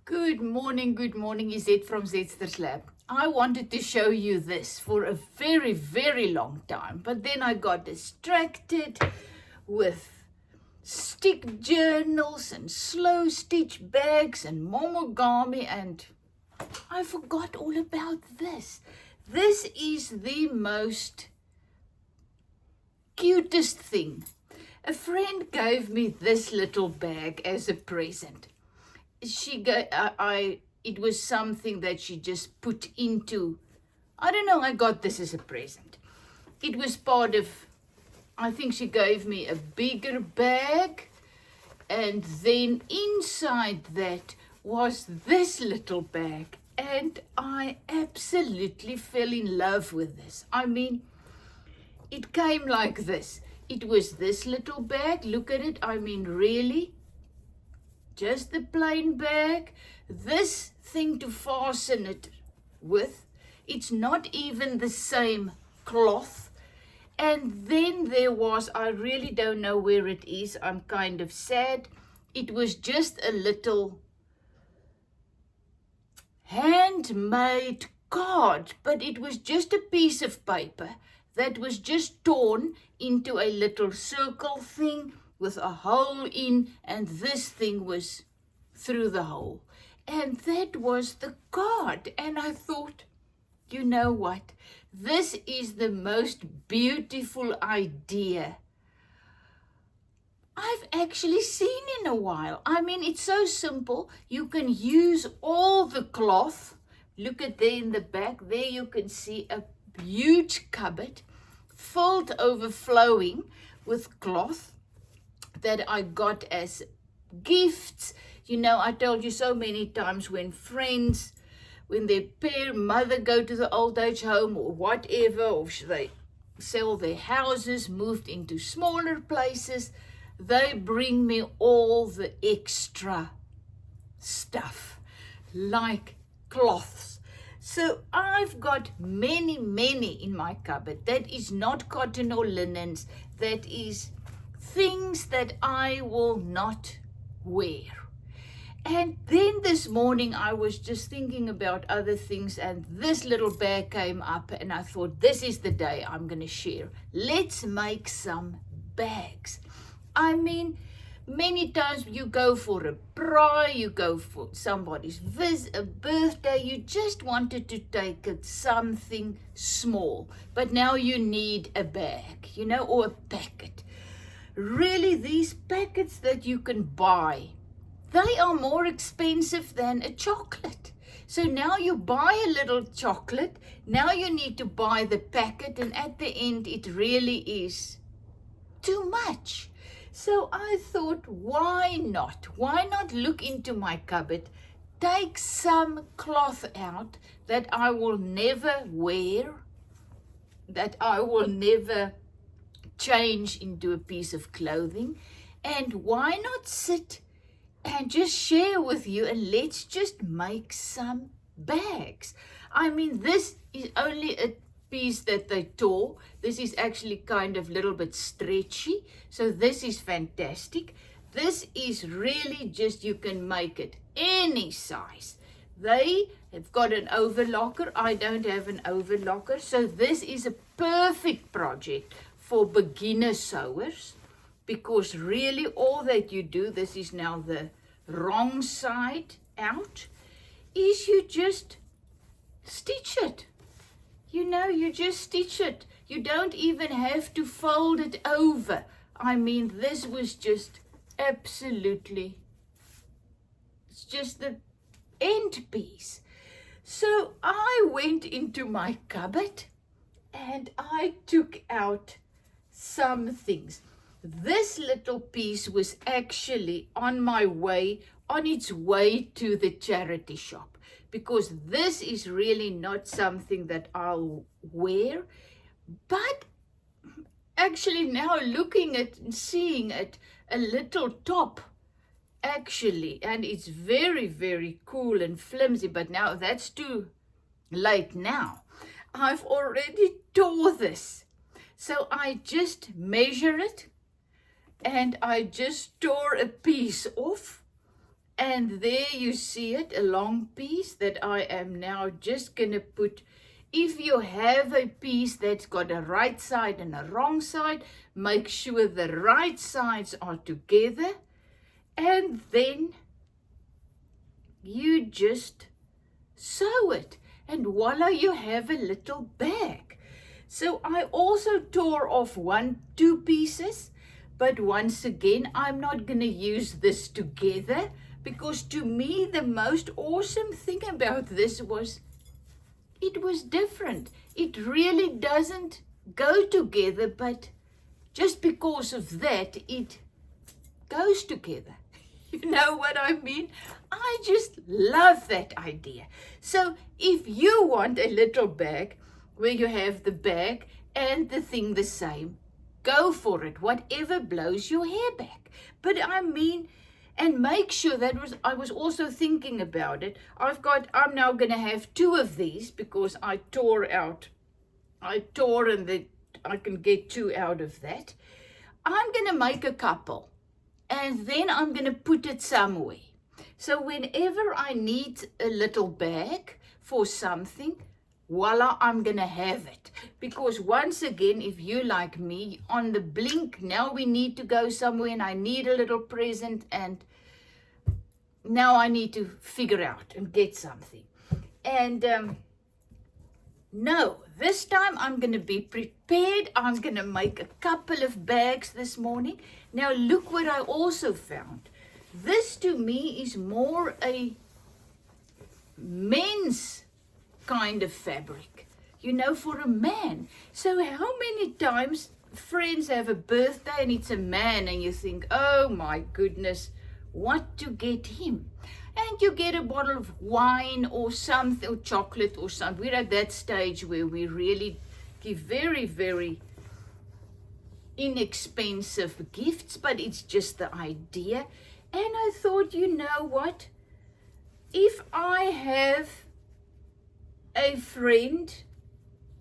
Good morning, Izette from Zetster's Lab. I wanted to show you this for a very, very long time, but then I got distracted with stick journals and slow stitch bags and momogami, and I forgot all about this. This is the most cutest thing. A friend gave me this little bag as a present. It was something that she just put into, I don't know, I got this as a present. It was part of, I think she gave me a bigger bag, and then inside that was this little bag, and I absolutely fell in love with this. I mean, it came like this. It was this little bag, look at it, I mean really. Just the plain bag, this thing to fasten it with. It's not even the same cloth. And then there was, I really don't know where it is, I'm kind of sad. It was just a little handmade card, but it was just a piece of paper that was just torn into a little circle thing with a hole in, and this thing was through the hole. And that was the card. And I thought, you know what? This is the most beautiful idea I've actually seen in a while. I mean, it's so simple. You can use all the cloth. Look at there in the back. There you can see a huge cupboard filled overflowing with cloth that I got as gifts. You know, I told you so many times when friends, when their mother go to the old age home or whatever, or they sell their houses, moved into smaller places, they bring me all the extra stuff, like cloths. So I've got many in my cupboard. That is not cotton or linens. That is things that I will not wear. And then this morning I was just thinking about other things, and this little bag came up, and I thought, this is the day I'm going to share. Let's make some bags. I mean, many times you go for a braai, you go for somebody's a birthday, you just wanted to take it something small, but now you need a bag, you know, or a packet. Really, these packets that you can buy, they are more expensive than a chocolate. So now you buy a little chocolate, now you need to buy the packet, and at the end it really is too much. So I thought, why not? Why not look into my cupboard, take some cloth out that I will never wear, that I will never change into a piece of clothing, and why not sit and just share with you, and let's just make some bags. I mean, this is only a piece that they tore. This is actually kind of a little bit stretchy, so this is fantastic. This is really just, you can make it any size. They have got an overlocker. I don't have an overlocker, so this is a perfect project for beginner sewers, because really all that you do, this is now the wrong side out, is you just stitch it. You know, you just stitch it. You don't even have to fold it over. I mean, this was just absolutely, it's just the end piece. So I went into my cupboard and I took out some things. This little piece was actually on its way to the charity shop, because this is really not something that I'll wear. But actually now looking at and seeing it, a little top actually, and it's very cool and flimsy, but now that's too late now. I've already tore this. So I just measure it, and I just tore a piece off, And there you see it, a long piece that I am now just gonna put. If you have a piece that's got a right side and a wrong side, make sure the right sides are together, and then you just sew it, and voila, you have a little bag. So I also tore off two pieces, but once again, I'm not going to use this together, because to me, the most awesome thing about this was it was different. It really doesn't go together, but just because of that, it goes together. You know what I mean? I just love that idea. So if you want a little bag where you have the bag and the thing the same, go for it, whatever blows your hair back. But I mean, and make sure I was also thinking about it. I'm now going to have two of these because I tore and I can get two out of that. I'm going to make a couple, and then I'm going to put it somewhere. So whenever I need a little bag for something, voila, I'm going to have it. Because once again, if you like me, on the blink, now we need to go somewhere and I need a little present, and now I need to figure out and get something. And no, this time I'm going to be prepared. I'm going to make a couple of bags this morning. Now look what I also found. This to me is more a men's kind of fabric, you know, for a man. So how many times friends have a birthday and it's a man and you think, oh my goodness, what to get him? And you get a bottle of wine or something, or chocolate or something. We're at that stage where we really give very, very inexpensive gifts, but it's just the idea. And I thought, you know what? If I have a friend,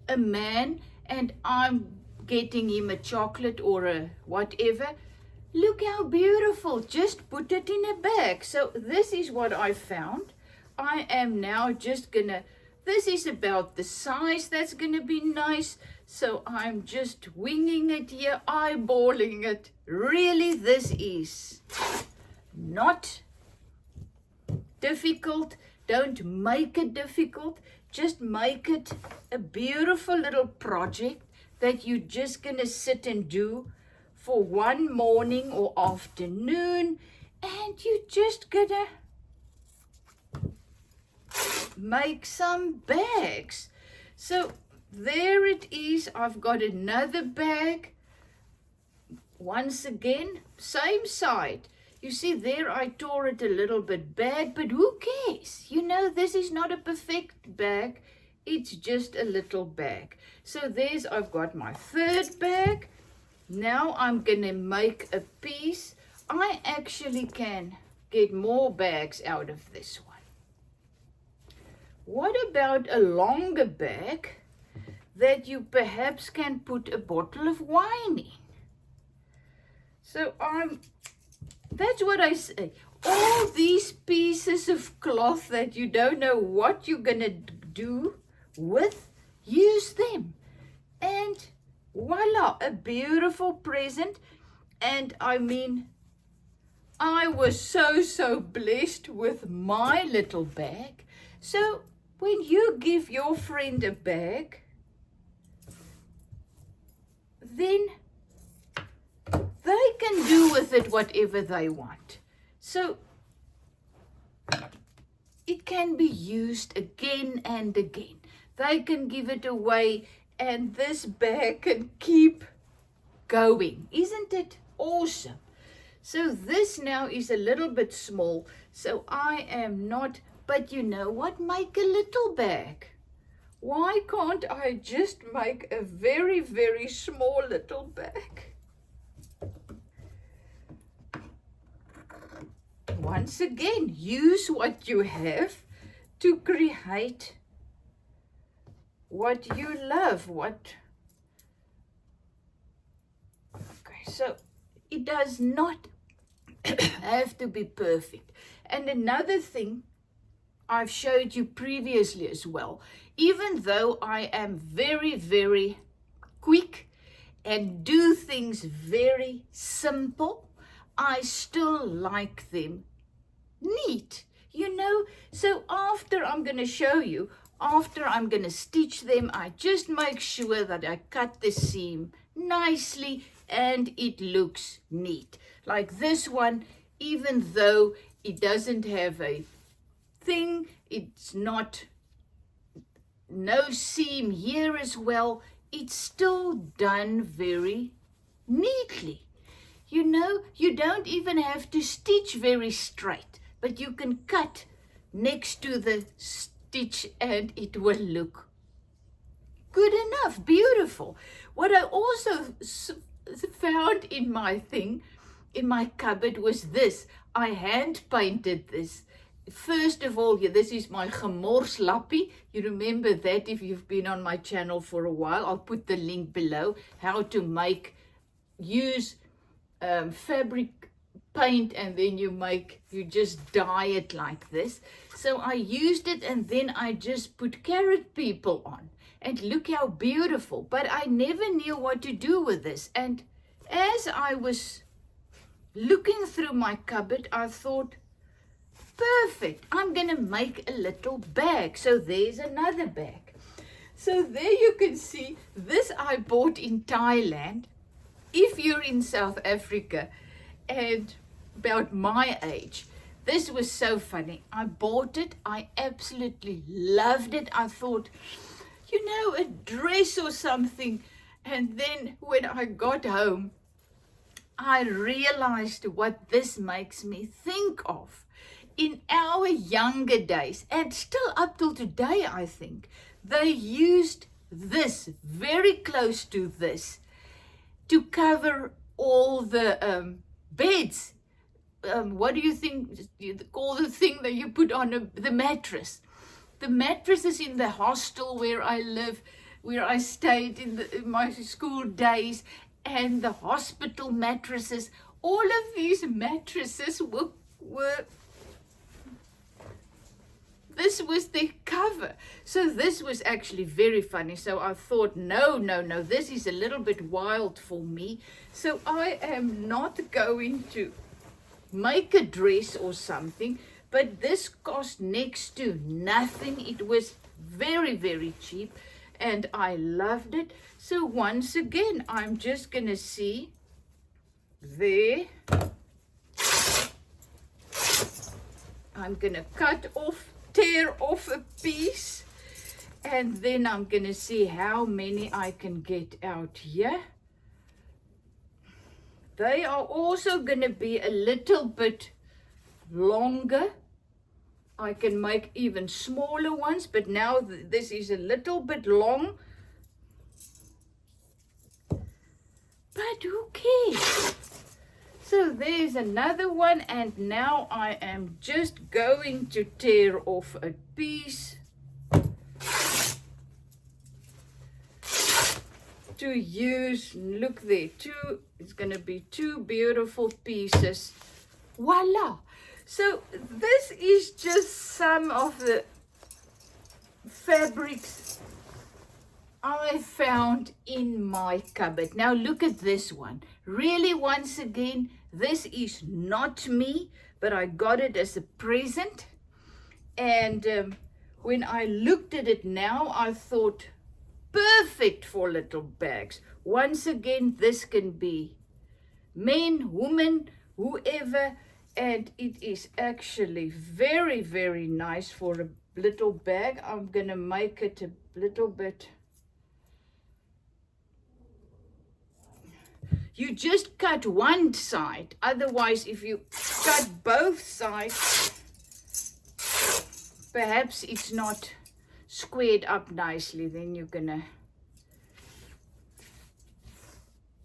a man, and I'm getting him a chocolate or a whatever, look how beautiful. Just put it in a bag. So this is what I found. I am now just gonna, this is about the size that's gonna be nice. So I'm just winging it here, eyeballing it. Really, this is not difficult. Don't make it difficult. Just make it a beautiful little project that you're just gonna sit and do for one morning or afternoon, and you're just gonna make some bags. So there it is. I've got another bag. Once again, same side. You see there, I tore it a little bit bad, but who cares? You know, this is not a perfect bag. It's just a little bag. So there's, I've got my third bag. Now I'm going to make a piece. I actually can get more bags out of this one. What about a longer bag that you perhaps can put a bottle of wine in? So that's what I say. All these pieces of cloth that you don't know what you're going to do with, use them. And voila, a beautiful present. And I mean, I was so blessed with my little bag. So when you give your friend a bag, then they can do with it whatever they want. So it can be used again and again. They can give it away, and this bag can keep going. Isn't it awesome? So this now is a little bit small, so I am not, but you know what? Make a little bag. Why can't I just make a very small little bag? Once again, use what you have to create what you love. Okay, so it does not have to be perfect. And another thing I've showed you previously as well, even though I am very, very quick and do things very simple, I still like them neat, you know. So after I'm going to show you, after I'm going to stitch them, I just make sure that I cut the seam nicely and it looks neat. Like this one, even though it doesn't have a thing, it's not, no seam here as well, it's still done very neatly. You know, you don't even have to stitch very straight, but you can cut next to the stitch and it will look good enough, beautiful. What I also found in my thing, in my cupboard, was this. I hand painted this. First of all, this is my gemors lappie. You remember that if you've been on my channel for a while. I'll put the link below, how to use fabric paint, and then you just dye it like this. So I used it, and then I just put carrot people on, and look how beautiful. But I never knew what to do with this, and as I was looking through my cupboard, I thought, perfect, I'm gonna make a little bag. So there's another bag. So there you can see, this I bought in Thailand. If you're in South Africa and about my age, this was so funny. I bought it. I absolutely loved it. I thought, you know, a dress or something. And then when I got home, I realized what this makes me think of. In our younger days, and still up till today, I think, they used this, very close to this, to cover all the beds. What do you think you call the thing that you put on the mattress? The mattresses in the hostel where I live, where I stayed in my school days, and the hospital mattresses. All of these mattresses were this was the cover. So this was actually very funny. So I thought, no, this is a little bit wild for me. So I am not going to make a dress or something, but this cost next to nothing. It was very, very cheap, and I loved it. So once again, I'm just gonna see there. I'm gonna tear off a piece, and then I'm gonna see how many I can get out here. They are also gonna be a little bit longer. I can make even smaller ones, but now this is a little bit long. But who cares? So there's another one, and now I am just going to tear off a piece to use. Look there, it's going to be two beautiful pieces. Voila! So this is just some of the fabrics I found in my cupboard. Now look at this one. Really, once again, this is not me, but I got it as a present. And when I looked at it now, I thought, perfect for little bags. Once again, this can be men, women, whoever, and it is actually very, very nice for a little bag. I'm gonna make it a little bit. You just cut one side, otherwise if you cut both sides, perhaps it's not squared up nicely. Then you're gonna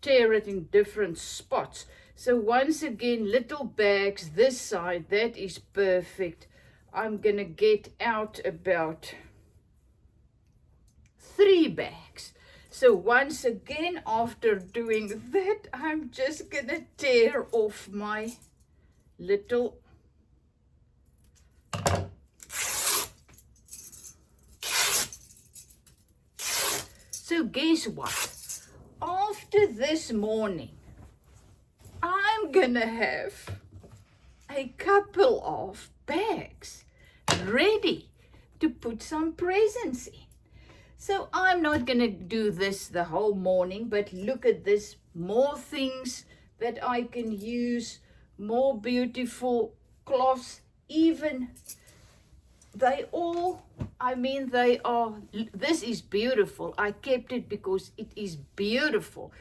tear it in different spots. So once again, little bags this side, that is perfect. I'm gonna get out about 3 bags. So once again, after doing that, I'm just gonna tear off my little So guess what? After this morning, I'm gonna have a couple of bags ready to put some presents in. So I'm not gonna do this the whole morning, but look at this, more things that I can use, more beautiful cloths, even they are, this is beautiful. I kept it because it is beautiful,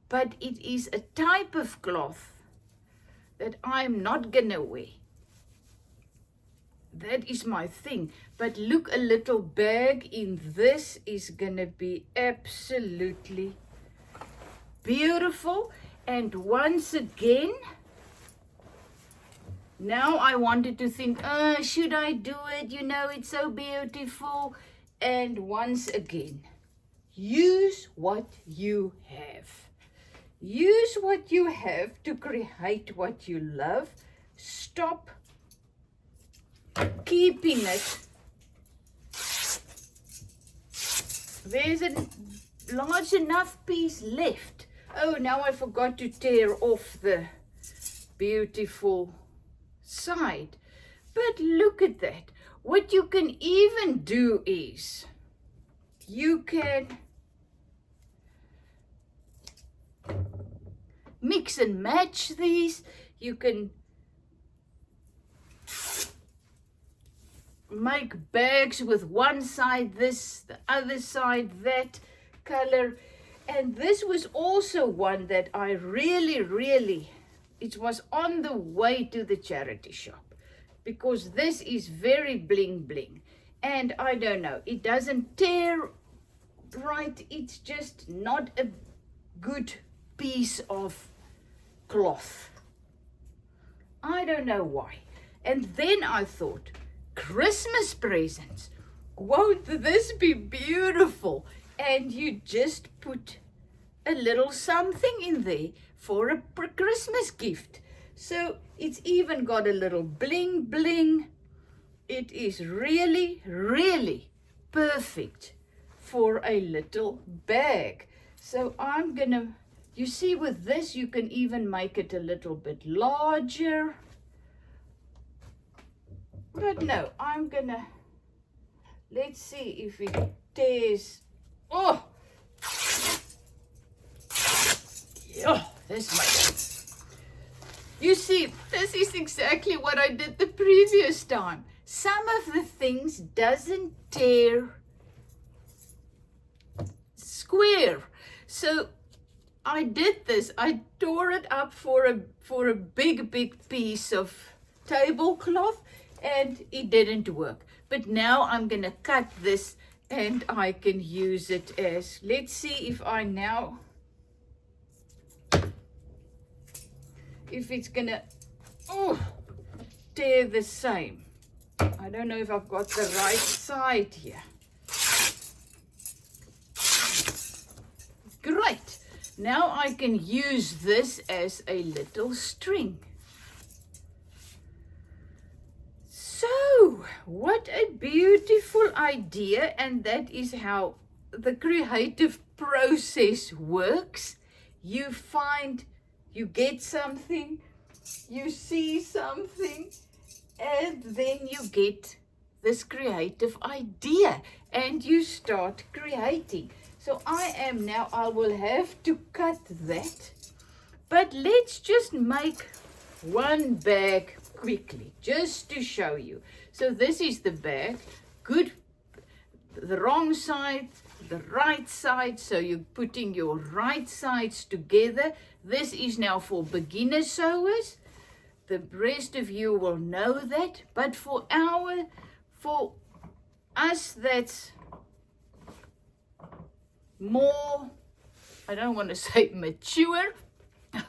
but it is a type of cloth that I'm not gonna wear. That is my thing. But look, a little bag in this is gonna be absolutely beautiful. And once again, now I wanted to think, should I do it? You know, it's so beautiful. And once again, use what you have. Use what you have to create what you love. Stop keeping it. There's a large enough piece left. Oh, now I forgot to tear off the beautiful side. But look at that. What you can even do is you can mix and match these. You can make bags with one side this, the other side that color. And this was also one that I really, it was on the way to the charity shop, because this is very bling bling. And I don't know, it doesn't tear right. It's just not a good piece of cloth. I don't know why. And then I thought, Christmas presents, won't this be beautiful? And you just put a little something in there for a Christmas gift. So it's even got a little bling bling. It is really perfect for a little bag. So I'm gonna, you see, with this you can even make it a little bit larger. But no, I'm gonna, let's see if it tears. Oh, yeah, this might. You see, this is exactly what I did the previous time. Some of the things doesn't tear square. So I did this. I tore it up for a big piece of tablecloth, and it didn't work. But now I'm gonna cut this and I can use it as, let's see if I now, if it's gonna tear the same. I don't know if I've got the right side here. Great. Now I can use this as a little string. So, what a beautiful idea, and that is how the creative process works. You find, you get something, you see something, and then you get this creative idea and you start creating. So I will have to cut that, but let's just make one bag quickly, just to show you. So this is the bag, good, the wrong side, the right side, so you're putting your right sides together. This is now for beginner sewers. The rest of you will know that, but for us that's more, I don't want to say mature,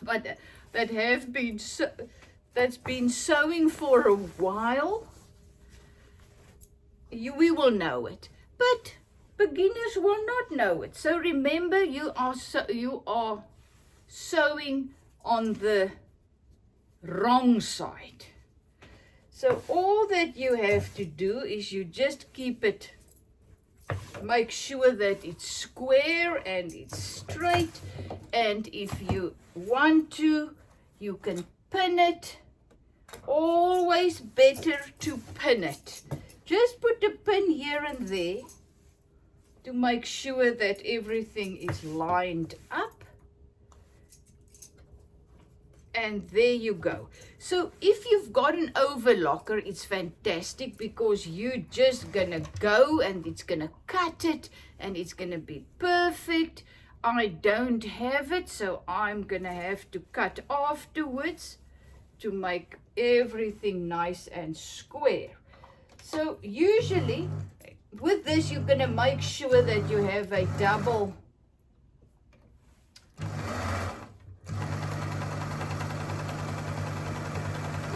but that have been that's been sewing for a while, we will know it, but beginners will not know it. So remember, you are sewing on the wrong side. So all that you have to do is you just keep it make sure that it's square and it's straight, and if you want to, you can pin it. Always better to pin it. Just put a pin here and there to make sure that everything is lined up. And there you go. So if you've got an overlocker, it's fantastic because you're just gonna go and it's gonna cut it and it's gonna be perfect. I don't have it, so I'm gonna have to cut afterwards to make everything nice and square. So usually with this, you're gonna make sure that you have a double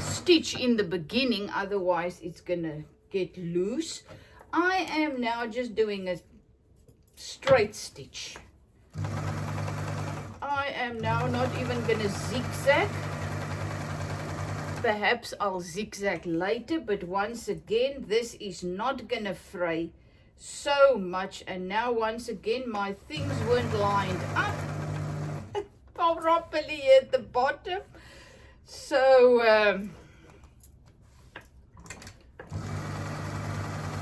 stitch in the beginning, otherwise it's gonna get loose. I am now just doing a straight stitch. I am now not even gonna zigzag. Perhaps I'll zigzag later, but once again, this is not gonna fray so much. And now once again, my things weren't lined up properly at the bottom. So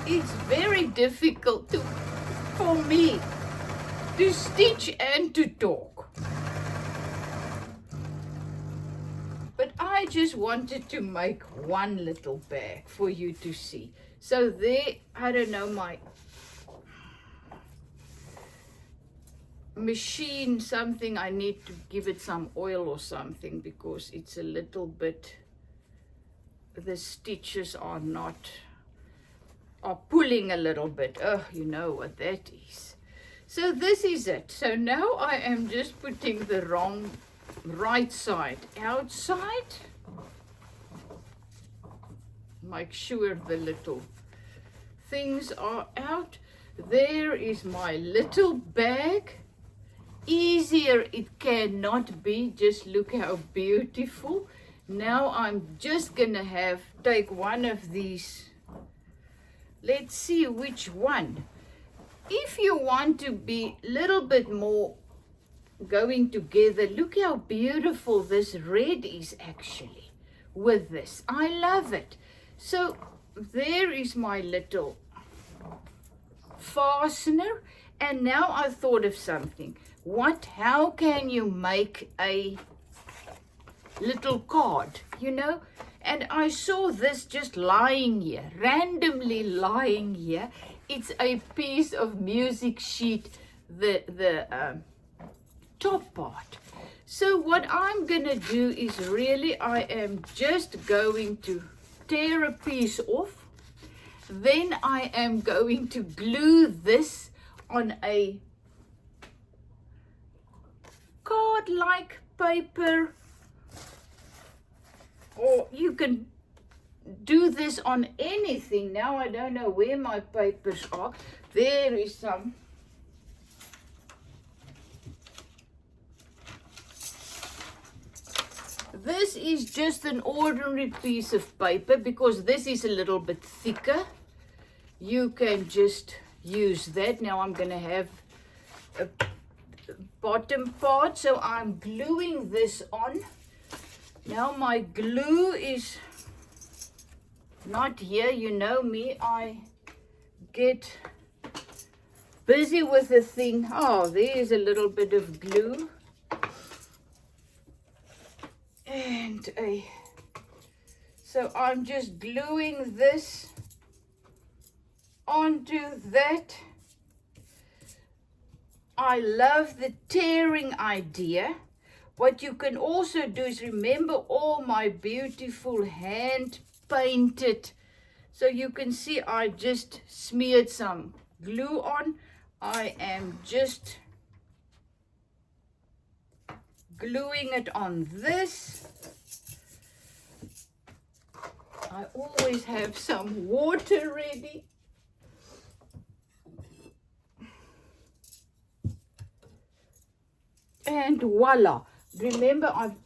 it's very difficult for me to stitch and to talk. But I just wanted to make one little bag for you to see. So there, I don't know, my machine, something, I need to give it some oil or something because it's a little bit, the stitches are pulling a little bit. Oh, you know what that is. So this is it. So now I am just putting the right side outside. Make sure the little things are out. There is my little bag. Easier it cannot be. Just look how beautiful. Now I'm just gonna take one of these. Let's see which one. If you want to be a little bit more going together, look how beautiful this red is actually with this. I love it. So there is my little fastener. And now I thought of something. How can you make a little card, you know? And I saw this just lying here, randomly lying here. It's a piece of music sheet, the top part. So what I'm gonna do is really, I am just going to tear a piece off. Then I am going to glue this on a card-like paper, or you can do this on anything. Now I don't know where my papers are. There is some. This is just an ordinary piece of paper because this is a little bit thicker. You can just use that. Now I'm going to have a bottom part, so I'm gluing this on. Now my glue is not here. You know me, I get busy with the thing. Oh, there's a little bit of glue. And so I'm just gluing this onto that. I love the tearing idea. What you can also do is remember all my beautiful hand painted. So you can see I just smeared some glue on. I am just gluing it on this. I always have some water ready. And voila. Remember, I've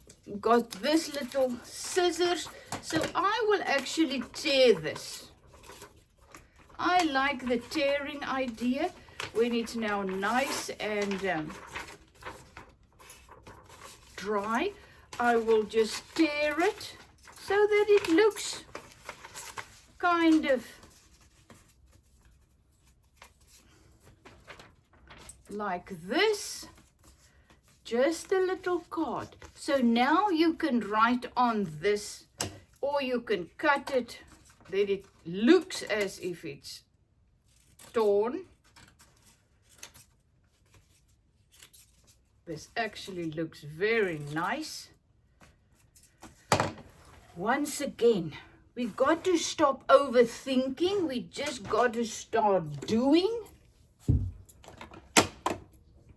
got this little scissors, so I will actually tear this. I like the tearing idea when it's now nice and dry. I will just tear it so that it looks kind of like this. Just a little card. So now you can write on this, or you can cut it that it looks as if it's torn. This actually looks very nice. Once again, we got to stop overthinking. We just got to start doing.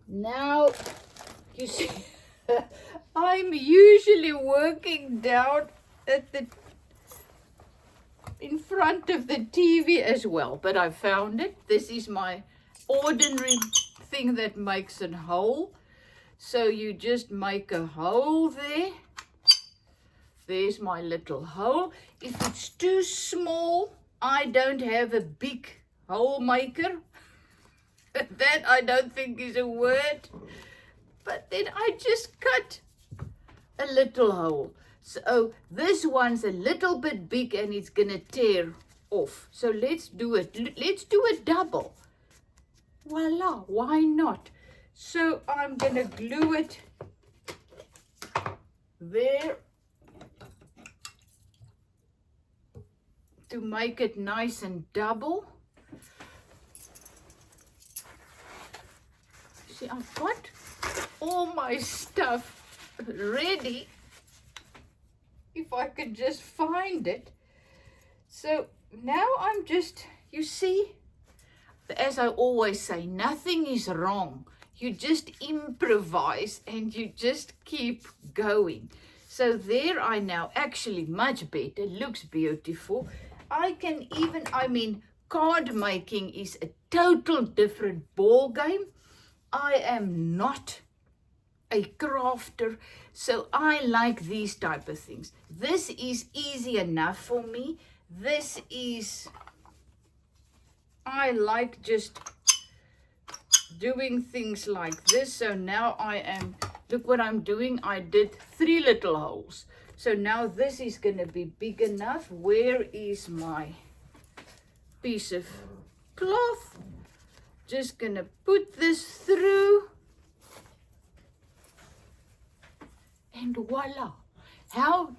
Now, you see, I'm usually working down at in front of the TV as well, but I found it. This is my ordinary thing that makes a hole. So you just make a hole there. There's my little hole. If it's too small, I don't have a big hole maker. That I don't think is a word. But then I just cut a little hole. So this one's a little bit big and it's gonna tear off. So let's do it. Let's do a double. Voila, why not? So I'm gonna glue it there to make it nice and double. See, I've got all my stuff ready, if I could just find it. So now I'm just, you see, as I always say, nothing is wrong. You just improvise and you just keep going. So there I now actually much better, looks beautiful. I can even, card making is a total different ball game. I am not a crafter, so I like these type of things. This is easy enough for me. This is, I like just doing things like this. So now I am, look what I'm doing. I did 3 little holes. So now this is going to be big enough. Where is my piece of cloth? Just going to put this through. And voila. How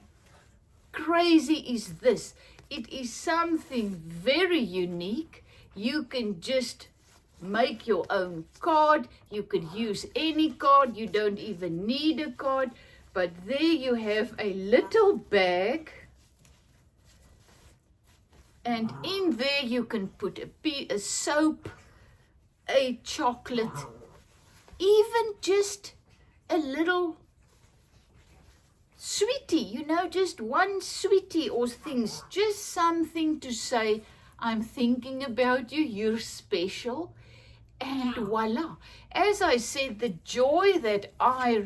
crazy is this? It is something very unique. You can just make your own card. You could use any card. You don't even need a card. But there you have a little bag. And in there you can put a soap, a chocolate, even just a little sweetie, you know, just one sweetie or things, just something to say, I'm thinking about you, you're special. And voila. As I said, the joy that I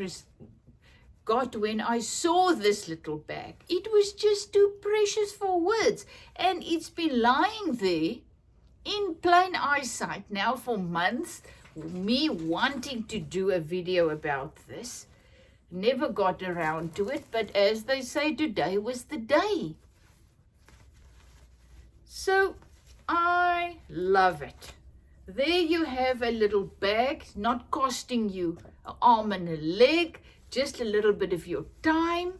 got when I saw this little bag, it was just too precious for words. And it's been lying there in plain eyesight now for months, me wanting to do a video about this. Never got around to it, but as they say, today was the day. So I love it. There you have a little bag, not costing you an arm and a leg, just a little bit of your time,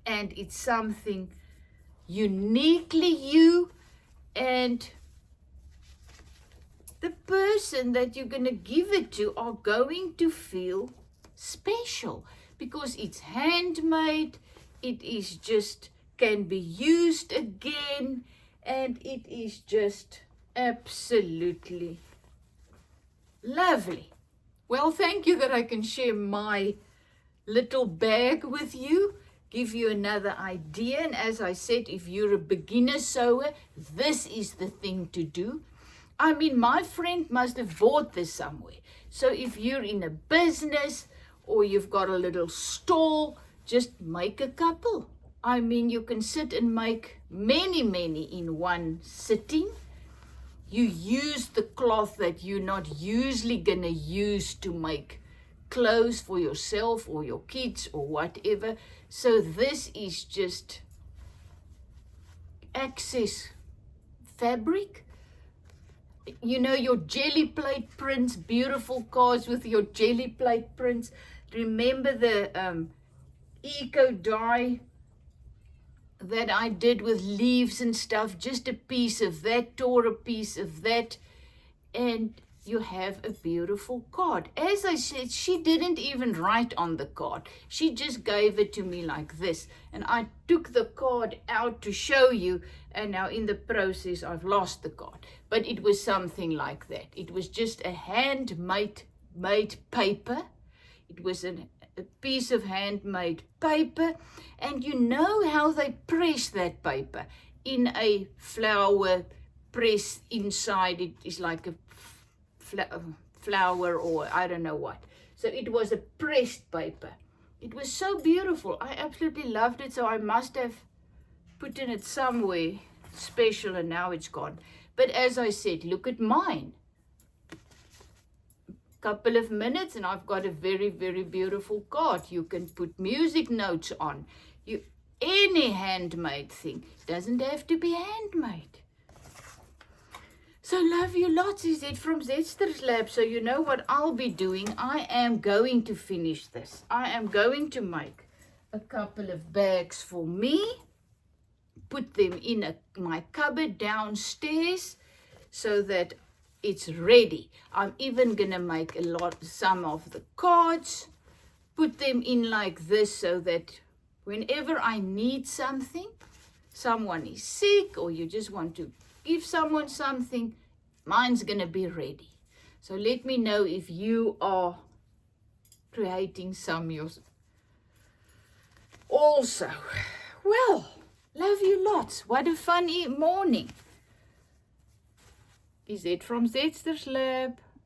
and it's something uniquely you, and the person that you're going to give it to are going to feel special because it's handmade, it is just can be used again, and it is just absolutely lovely. Well, thank you that I can share my little bag with you, give you another idea. And as I said, if you're a beginner sewer, this is the thing to do. I mean, my friend must have bought this somewhere. So if you're in a business or you've got a little stall, just make a couple. I mean, you can sit and make many in one sitting. You use the cloth that you're not usually gonna use to make clothes for yourself or your kids or whatever. So this is just excess fabric. You know, your jelly plate prints, beautiful cards with your jelly plate prints. Remember the eco dye that I did with leaves and stuff, just a piece of that, tore a piece of that, and you have a beautiful card. As I said, she didn't even write on the card. She just gave it to me like this, and I took the card out to show you, and now in the process I've lost the card. But it was something like that. It was just a handmade paper. It was a piece of handmade paper, and you know how they press that paper in a flower press. Inside it is like a flower or I don't know what. So it was a pressed paper. It was so beautiful. I absolutely loved it, so I must have put in it somewhere special, and now it's gone. But as I said, look at mine. Couple of minutes and I've got a very, very beautiful card. You can put music notes on. Any handmade thing. Doesn't have to be handmade. So love you lots, is it from Zetster's Lab. So you know what I'll be doing. I am going to finish this. I am going to make a couple of bags for me. Put them in my cupboard downstairs so that it's ready. I'm even gonna make some of the cards, put them in like this so that whenever I need something, someone is sick or you just want to give someone something, mine's gonna be ready. So let me know if you are creating some yours also. Well, love you lots. What a funny morning. Is it from Zetster's Lab?